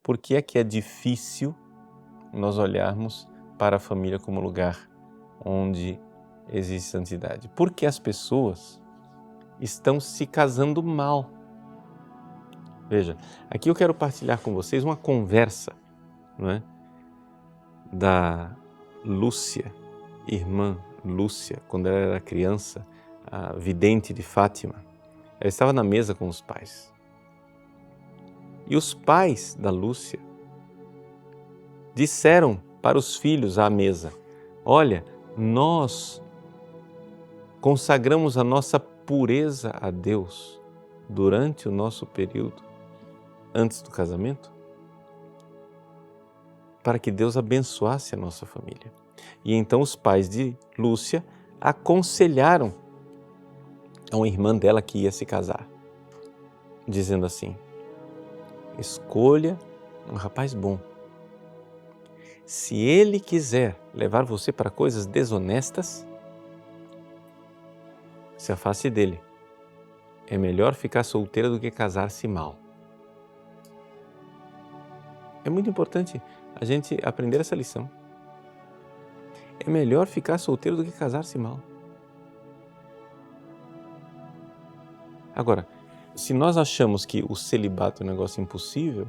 por que é difícil nós olharmos para a família como lugar onde existe santidade? Porque as pessoas estão se casando mal. Veja, aqui eu quero partilhar com vocês uma conversa, não é? Da Lúcia, irmã Lúcia, quando ela era criança, a vidente de Fátima. Ela estava na mesa com os pais. E os pais da Lúcia disseram para os filhos à mesa: olha, nós consagramos a nossa pureza a Deus durante o nosso período antes do casamento, para que Deus abençoasse a nossa família. E então os pais de Lúcia aconselharam a uma irmã dela que ia se casar, dizendo assim: escolha um rapaz bom. Se ele quiser levar você para coisas desonestas, se afaste dele. É melhor ficar solteira do que casar-se mal. É muito importante a gente aprender essa lição. É melhor ficar solteiro do que casar-se mal. Agora, se nós achamos que o celibato é um negócio impossível,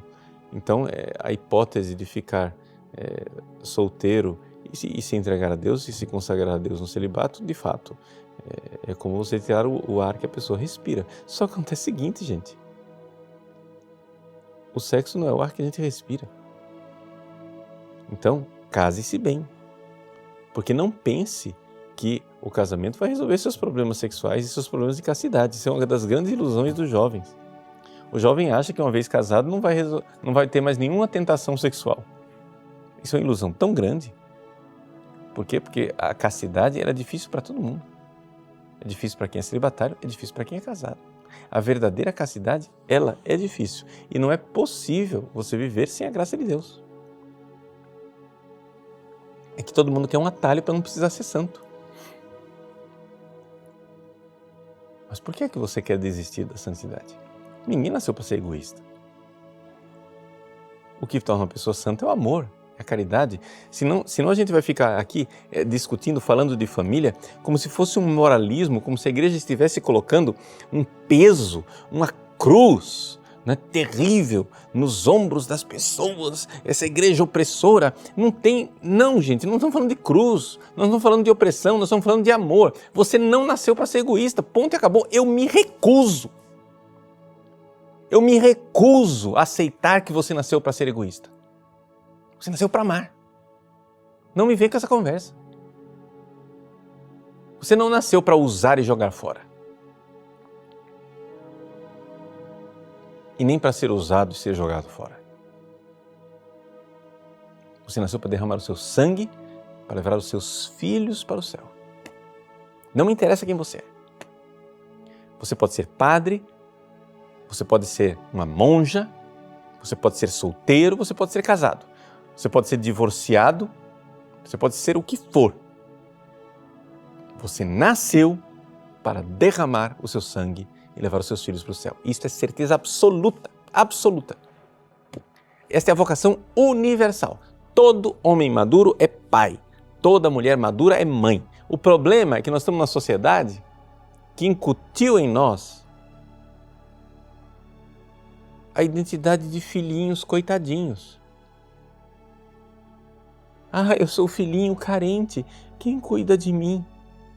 então a hipótese de ficar solteiro e se entregar a Deus e se consagrar a Deus no celibato, de fato, é como você tirar o ar que a pessoa respira. Só que acontece o seguinte, gente. O sexo não é o ar que a gente respira. Então, case-se bem. Porque não pense que o casamento vai resolver seus problemas sexuais e seus problemas de castidade. Isso é uma das grandes ilusões dos jovens. O jovem acha que uma vez casado não vai ter mais nenhuma tentação sexual. Isso é uma ilusão tão grande. Por quê? Porque a castidade era difícil para todo mundo. É difícil para quem é celibatário, é difícil para quem é casado. A verdadeira castidade, ela é difícil. E não é possível você viver sem a graça de Deus. É que todo mundo quer um atalho para não precisar ser santo. Mas por que você quer desistir da santidade? Ninguém nasceu para ser egoísta. O que torna uma pessoa santa é o amor, é a caridade. Senão a gente vai ficar aqui discutindo, falando de família, como se fosse um moralismo, como se a igreja estivesse colocando um peso, uma cruz, né, terrível nos ombros das pessoas, essa igreja opressora. Não, gente, não estamos falando de cruz, nós não estamos falando de opressão, nós estamos falando de amor. Você não nasceu para ser egoísta, ponto e acabou. Eu me recuso a aceitar que você nasceu para ser egoísta. Você nasceu para amar. Não me vem com essa conversa. Você não nasceu para usar e jogar fora. E nem para ser usado e ser jogado fora. Você nasceu para derramar o seu sangue, para levar os seus filhos para o céu. Não me interessa quem você é. Você pode ser padre, você pode ser uma monja, você pode ser solteiro, você pode ser casado, você pode ser divorciado, você pode ser o que for. Você nasceu para derramar o seu sangue e levar os seus filhos para o céu. Isso é certeza absoluta, absoluta. Esta é a vocação universal. Todo homem maduro é pai, toda mulher madura é mãe. O problema é que nós estamos numa sociedade que incutiu em nós a identidade de filhinhos coitadinhos. Eu sou o filhinho carente, quem cuida de mim?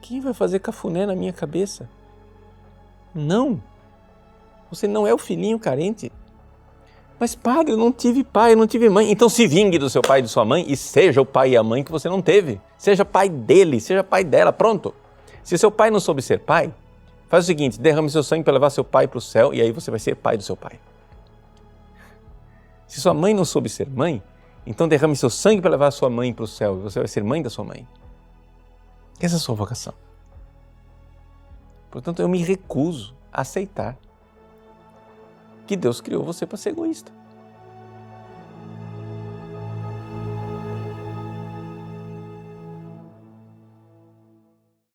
Quem vai fazer cafuné na minha cabeça? Não, você não é o filhinho carente. Mas padre, eu não tive pai, eu não tive mãe. Então se vingue do seu pai e de sua mãe e seja o pai e a mãe que você não teve. Seja pai dele, seja pai dela, pronto. Se seu pai não soube ser pai, faz o seguinte, derrame seu sangue para levar seu pai para o céu e aí você vai ser pai do seu pai. Se sua mãe não soube ser mãe, então derrame seu sangue para levar sua mãe para o céu e você vai ser mãe da sua mãe. Essa é a sua vocação. Portanto, eu me recuso a aceitar que Deus criou você para ser egoísta.